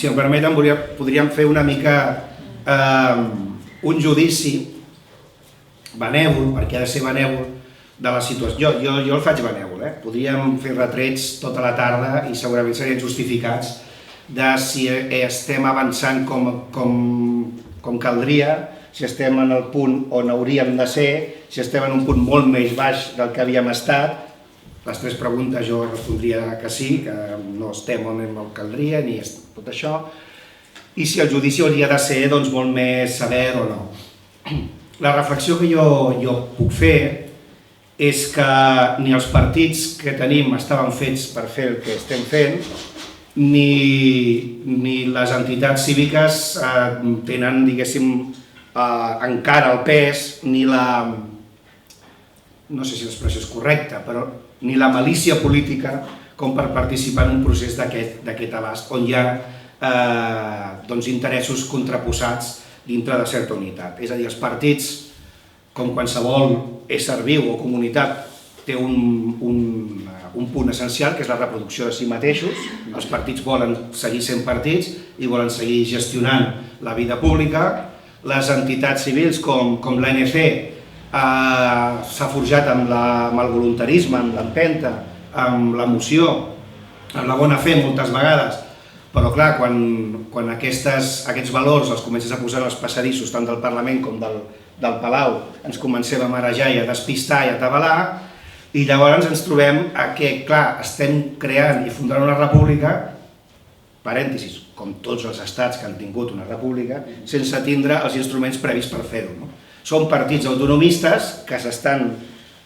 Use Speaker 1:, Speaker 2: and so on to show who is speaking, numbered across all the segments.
Speaker 1: si em permeten, podríem fer una mica un judici benèvol, perquè ha de ser benèvol, de la situació. Jo el faig benèvol, podríem fer retrets tota la tarda i segurament serien justificats de si estem avançant com caldria, si estem en el punt on hauríem de ser, si estem en un punt molt més baix del que havíem estat. Les 3 preguntes jo respondria que sí, que no estem on caldria, ni tot això, i si el judici hauria de ser molt més sever o no. La reflexió que jo puc fer és que ni els partits que tenim estaven fets per fer el que estem fent, ni les entitats cíviques tenen, diguéssim, encara el pes, ni la... no sé si l'expressió és correcta, però ni la malícia política com per participar en un procés d'aquest abast, on hi ha interessos contraposats dintre de certa unitat. És a dir, els partits, com qualsevol ésser viu o comunitat, té un punt essencial, que és la reproducció de si mateixos. Els partits volen seguir sent partits i volen seguir gestionant la vida pública. Les entitats civils, com l'ANC, s'ha forjat amb el voluntarisme, amb l'empenta, amb l'emoció, amb la bona fe moltes vegades, però clar, quan aquests valors els comences a posar en els passadissos tant del Parlament com del Palau, ens comencem a marejar i a despistar i a atabalar, i llavors ens trobem que, clar, estem creant i fundant una república, parèntesis, com tots els estats que han tingut una república, sense tindre els instruments previs per fer-ho. Són partits autonomistes que s'estan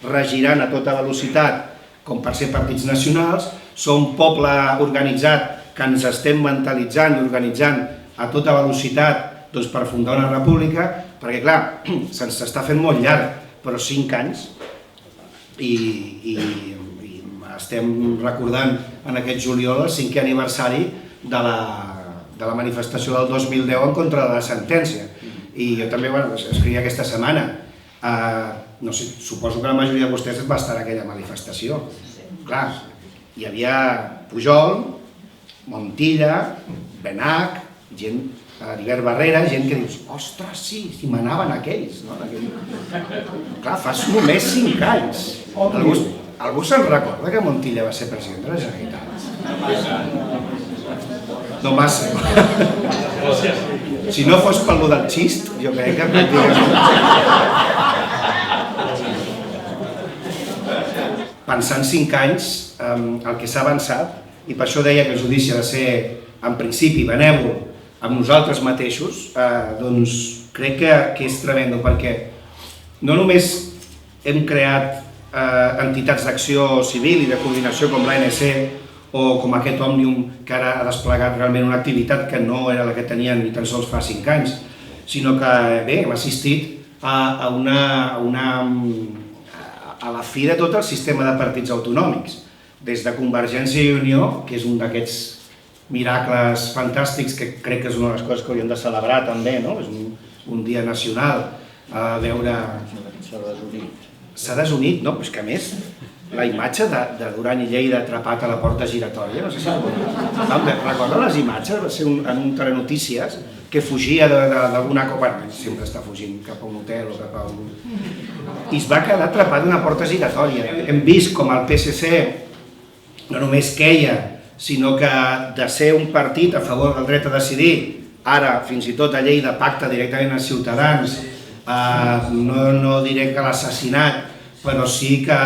Speaker 1: regirant a tota velocitat com per ser partits nacionals, són poble organitzat que ens estem mentalitzant i organitzant a tota velocitat per fundar una república, perquè clar, se'ns està fent molt llarg, però 5 anys, i estem recordant en aquest juliol el 5è aniversari de la manifestació del 2010 en contra de la sentència. I jo també escrivia aquesta setmana, suposo que la majoria de vostès va estar en aquella manifestació. Clar, hi havia Pujol, Montilla, Benach, gent, Albert Barrera, gent que dius, ostres, sí, si manaven aquells. Clar, fa només 5 anys. Algú se'n recorda que Montilla va ser president de la Generalitat? No massa. Si no fos pel del xist, jo crec que pràcticament... Pensant 5 anys el que s'ha avançat, i per això deia que el judici ha de ser, en principi, benèvol amb nosaltres mateixos, doncs crec que és tremendo, perquè no només hem creat entitats d'acció civil i de coordinació com l'ANC, o com aquest Òmnium, que ara ha desplegat realment una activitat que no era la que tenien ni tan sols fa 5 anys, sinó que hem assistit a la fi de tot el sistema de partits autonòmics, des de Convergència i Unió, que és un d'aquests miracles fantàstics que crec que és una de les coses que hauríem de celebrar també, és un dia nacional, a veure... S'ha desunit, no? Però és que a més... La imatge de Duran i Lleida atrapat a la porta giratòria, no sé si recorden les imatges, va ser en un telenotícies que fugia d'alguna cosa, sempre està fugint cap a un hotel o cap a un... I es va quedar atrapat en una porta giratòria. Hem vist com el PSC no només queia, sinó que de ser un partit a favor del dret a decidir, ara fins i tot a Lleida pacta directament amb Ciutadans, no diré que l'assassinat, però sí que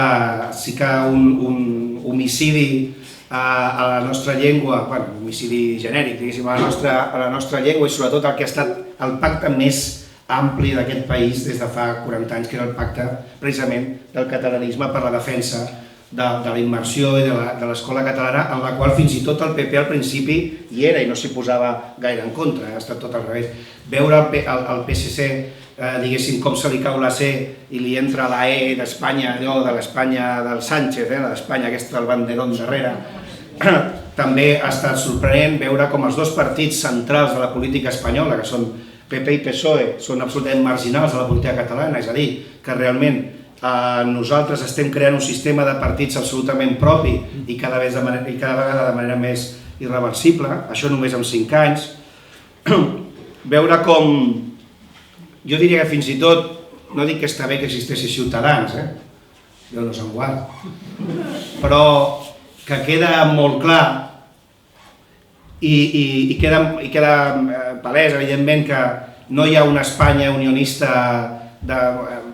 Speaker 1: un homicidi a la nostra llengua, homicidi genèric, diguéssim, a la nostra llengua, i sobretot el que ha estat el pacte més ampli d'aquest país des de fa 40 anys, que era el pacte precisament del catalanisme per la defensa de la immersió i de l'escola catalana, en la qual fins i tot el PP al principi hi era i no s'hi posava gaire en contra, ha estat tot al revés. Veure el PSC, diguéssim, com se li cau la C i li entra la E d'Espanya, allò de l'Espanya del Sánchez, de l'Espanya aquesta del banderón darrere, també ha estat sorprenent veure com els dos partits centrals de la política espanyola, que són PP i PSOE, són absolutament marginals de la política catalana, és a dir, que realment nosaltres estem creant un sistema de partits absolutament propi i cada vegada de manera més irreversible, això només en 5 anys. Veure com, jo diria que fins i tot, no dic que està bé que existeixi Ciutadans, Déu no se'n guard, però que queda molt clar i queda palès, evidentment, que no hi ha una Espanya unionista,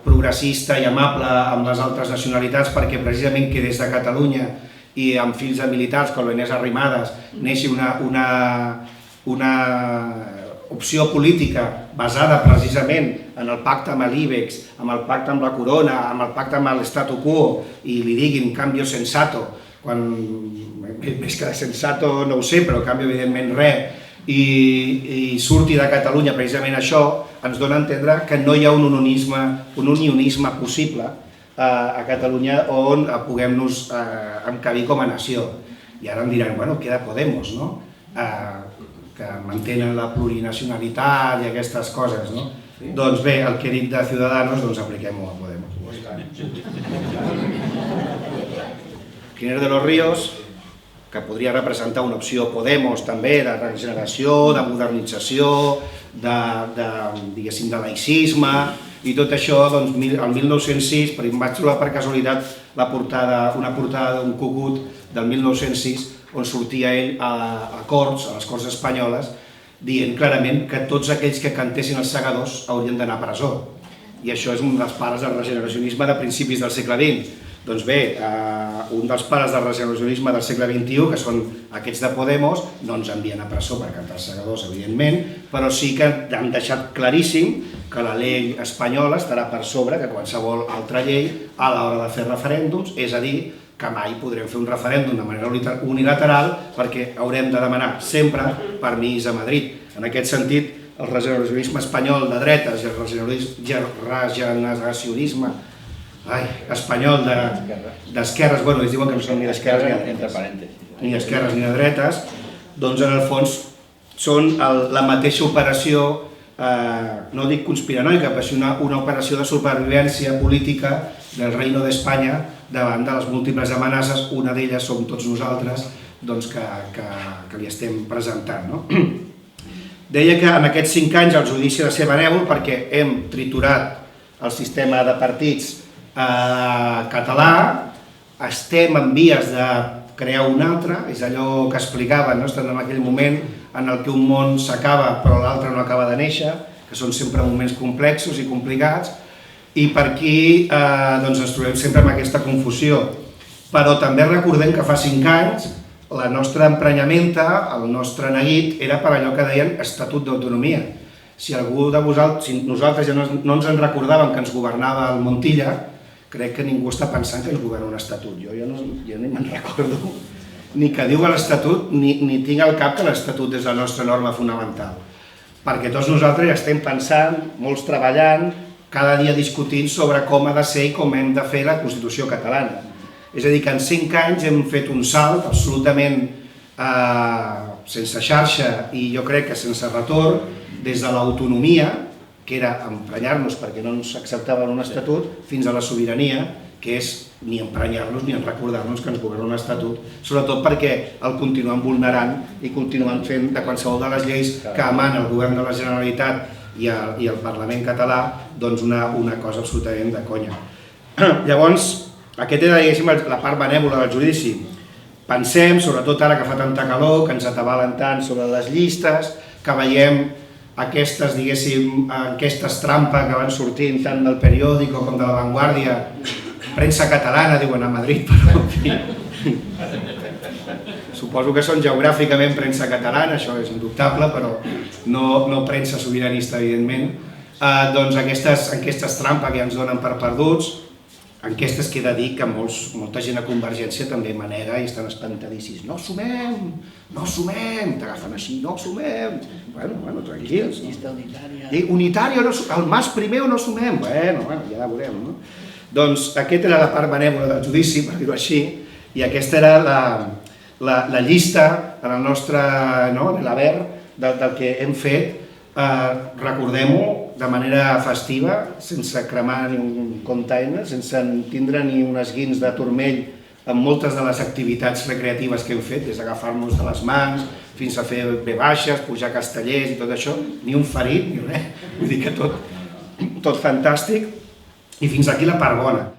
Speaker 1: progressista i amable amb les altres nacionalitats, perquè precisament que des de Catalunya i amb fills de militars com l'Inés Arrimadas neixi una opció política basada precisament en el pacte amb l'IBEX, amb el pacte amb la Corona, amb el pacte amb l'Statu Quo, i li diguin cambio sensato, quan més que de sensato no ho sé, però canvio evidentment res, i surti de Catalunya precisament això, ens dona a entendre que no hi ha un unionisme possible a Catalunya on puguem-nos encabir com a nació. I ara em diran, bueno, queda Podemos, no? Que mantenen la plurinacionalitat i aquestes coses, no? Doncs bé, el que he dit de Ciudadanos, doncs apliquem-ho a Podemos. Giner de los Ríos, que podria representar una opció Podemos també, de regeneració, de modernització, diguéssim, de laïcisme, i tot això, doncs, el 1906, però em vaig trobar per casualitat una portada d'un cucut del 1906, on sortia ell a les Corts Espanyoles, dient clarament que tots aquells que cantessin els segadors haurien d'anar a presó. I això és un dels pares del regeneracionisme de principis del segle XX. Doncs bé, un dels pares del regeneracionisme del segle XXI, que són aquests de Podemos, no ens envien a presó per cantar els segadors, evidentment, però sí que han deixat claríssim que la llei espanyola estarà per sobre que qualsevol altra llei a l'hora de fer referèndums, és a dir, que mai podrem fer un referèndum de manera unilateral perquè haurem de demanar sempre permís a Madrid. En aquest sentit, el regeneracionisme espanyol de dretes i el regeneracionisme espanyol d'esquerres, bueno, ells diuen que no són ni d'esquerres ni d'esquerres ni de dretes, doncs en el fons són la mateixa operació, no dic conspiranoica, però és una operació de supervivència política del Reino d'Espanya davant de les múltiples amenaces, una d'elles som tots nosaltres que li estem presentant. Deia que en aquests 5 anys el judici ha de ser benèvol perquè hem triturat el sistema de partits català, estem en vies de crear un altre, és allò que explicaven, estem en aquell moment en el que un món s'acaba però l'altre no acaba de néixer, que són sempre moments complexos i complicats, i per aquí ens trobem sempre amb aquesta confusió. Però també recordem que fa 5 anys la nostra emprenyamenta, el nostre neguit, era per allò que deien Estatut d'Autonomia. Si algú de vosaltres, si nosaltres ja no ens en recordàvem que ens governava el Montilla, crec que ningú està pensant que ens governa un estatut. Jo ni me'n recordo ni que diu l'Estatut, ni tinc al cap que l'Estatut és la nostra norma fonamental. Perquè tots nosaltres ja estem pensant, molts treballant, cada dia discutint sobre com ha de ser i com hem de fer la Constitució catalana. És a dir, que en 5 anys hem fet un salt absolutament sense xarxa i jo crec que sense retorn, des de l'autonomia, que era emprenyar-nos perquè no ens acceptaven un estatut, fins a la sobirania, que és ni emprenyar-nos ni recordar-nos que ens governa un estatut, sobretot perquè el continuem vulnerant i continuem fent de qualsevol de les lleis que emana el govern de la Generalitat i el Parlament català una cosa absolutament de conya. Llavors, aquesta era, diguéssim, la part benèvola del judici. Pensem, sobretot ara que fa tanta calor, que ens atabalen tant sobre les llistes, que veiem aquestes, diguéssim, enquestes trampa que van sortint tant del periòdico com de La Vanguardia, premsa catalana, diuen a Madrid, però en fi. Suposo que són geogràficament premsa catalana, això és indubtable, però no premsa sobiranista, evidentment. Doncs aquestes enquestes trampa que ja ens donen per perduts, enquestes que he de dir que molta gent a Convergència també manega i estan espantadíssims. No sumem, t'agafen així, no sumem. Bueno, tranquils. Unitària, el Mas primer o no sumem? Bueno, ja la veurem, no? Doncs aquesta era la part benèvola del judici, per dir-ho així, i aquesta era la llista en el nostre, en l'haver del que hem fet. Recordem-ho de manera festiva, sense cremar ni un container, sense tindre ni unes guins de turmell en moltes de les activitats recreatives que hem fet, des d'agafar-nos de les mans fins a fer V-baixes, pujar castellers i tot això, ni un ferit ni res, vull dir que tot fantàstic, i fins aquí la part bona.